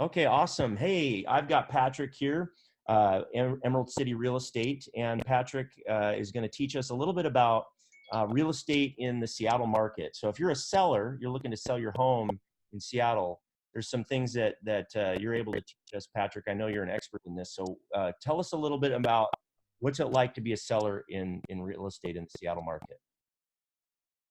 Okay, awesome. Hey, I've got Patrick here, Emerald City Real Estate, and Patrick is going to teach us a little bit about real estate in the Seattle market. So if you're a seller, you're looking to sell your home in Seattle, there's some things that you're able to teach us, Patrick. I know you're an expert in this. So tell us a little bit about what's it like to be a seller in real estate in the Seattle market.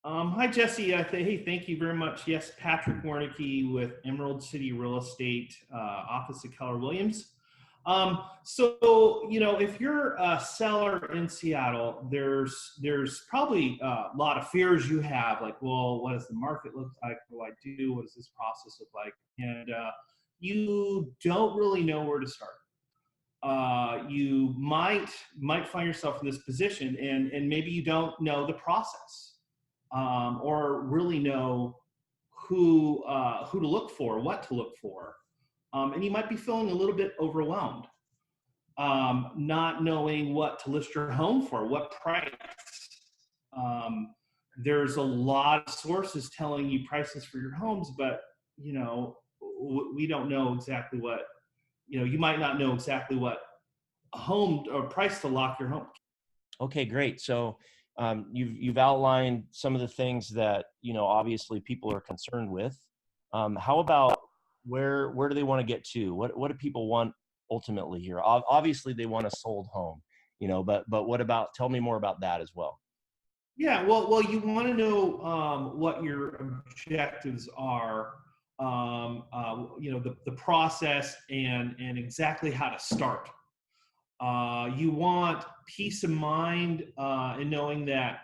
Hi, Jesse. Hey, thank you very much. Yes, Patrick Warnicki with Emerald City Real Estate, office of Keller Williams. If you're a seller in Seattle, there's probably a lot of fears you have, like, well, what does the market look like? What do I do? What does this process look like? And you don't really know where to start. You might find yourself in this position, and maybe you don't know the process. Or really know who to look for, what to look for, and you might be feeling a little bit overwhelmed, not knowing what to list your home for, what price. There's a lot of sources telling you prices for your homes, but we don't know exactly what. You might not know exactly what a home or price to lock your home. Okay, great. So you've outlined some of the things that obviously people are concerned with. How about where do they want to get to? What do people want ultimately here? Obviously, they want a sold home, but what about? Tell me more about that as well. Yeah, well, you want to know what your objectives are. The process and exactly how to start. You want peace of mind in knowing that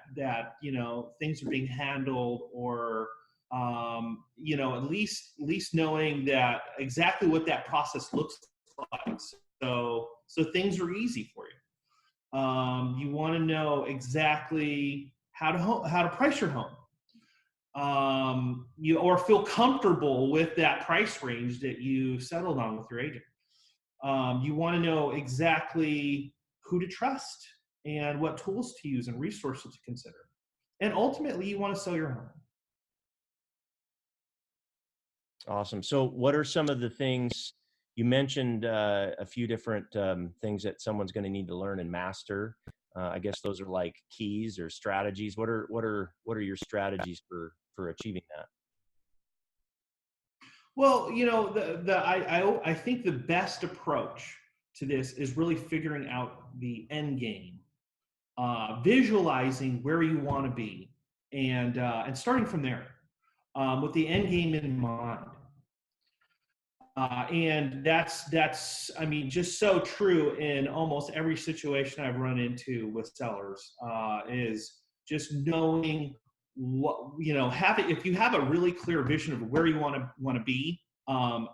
things are being handled, or at least knowing that exactly what that process looks like. So things are easy for you. You want to know exactly how to price your home. Or feel comfortable with that price range that you settled on with your agent. You want to know exactly who to trust and what tools to use and resources to consider. And ultimately, you want to sell your home. Awesome. So what are some of the things you mentioned? A few different things that someone's going to need to learn and master. I guess those are like keys or strategies. What are your strategies for achieving that? Well, I think the best approach to this is really figuring out the end game, visualizing where you want to be, and starting from there, with the end game in mind. And that's I mean, just so true in almost every situation I've run into with sellers, is just knowing what, if you have a really clear vision of where you want to be,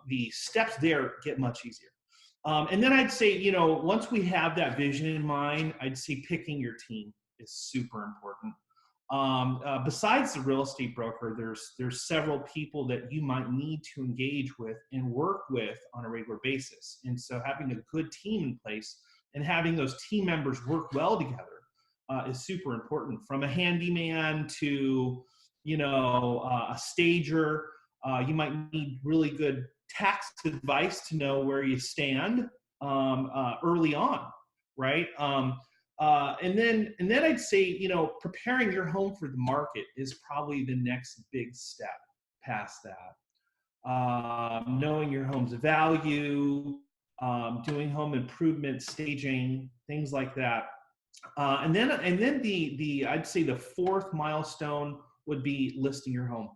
the steps there get much easier. And then I'd say, once we have that vision in mind, I'd say picking your team is super important. Besides the real estate broker, there's several people that you might need to engage with and work with on a regular basis. And so having a good team in place and having those team members work well together is super important. From a handyman to, a stager, you might need really good tax advice to know where you stand early on, right? And then I'd say, preparing your home for the market is probably the next big step past that. Knowing your home's value, doing home improvement, staging, things like that. And then I'd say the fourth milestone would be listing your home,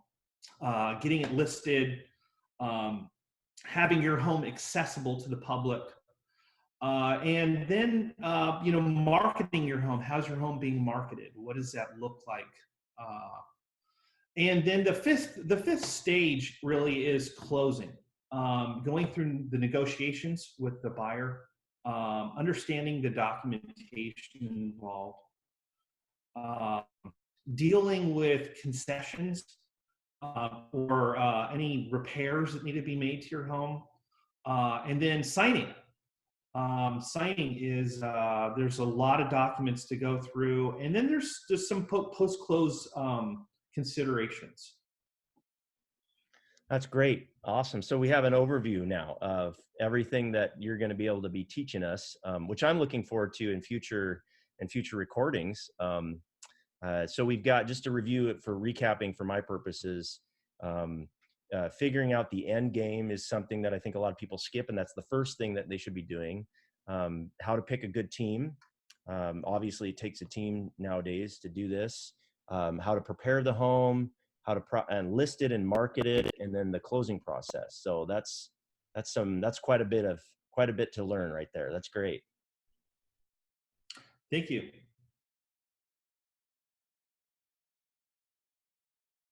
getting it listed, having your home accessible to the public. And then, marketing your home. How's your home being marketed? What does that look like? And then the fifth stage really is closing, going through the negotiations with the buyer, understanding the documentation involved, dealing with concessions, or any repairs that need to be made to your home, and then signing. Signing is, there's a lot of documents to go through, and then there's some post-close considerations. That's great. Awesome. So we have an overview now of everything that you're going to be able to be teaching us, which I'm looking forward to in future recordings. So we've got, just to review it for recapping for my purposes, figuring out the end game is something that I think a lot of people skip, and that's the first thing that they should be doing. How to pick a good team. Obviously, it takes a team nowadays to do this. How to prepare the home, how to and list it and market it, and then the closing process. So that's quite a bit to learn right there. That's great. Thank you.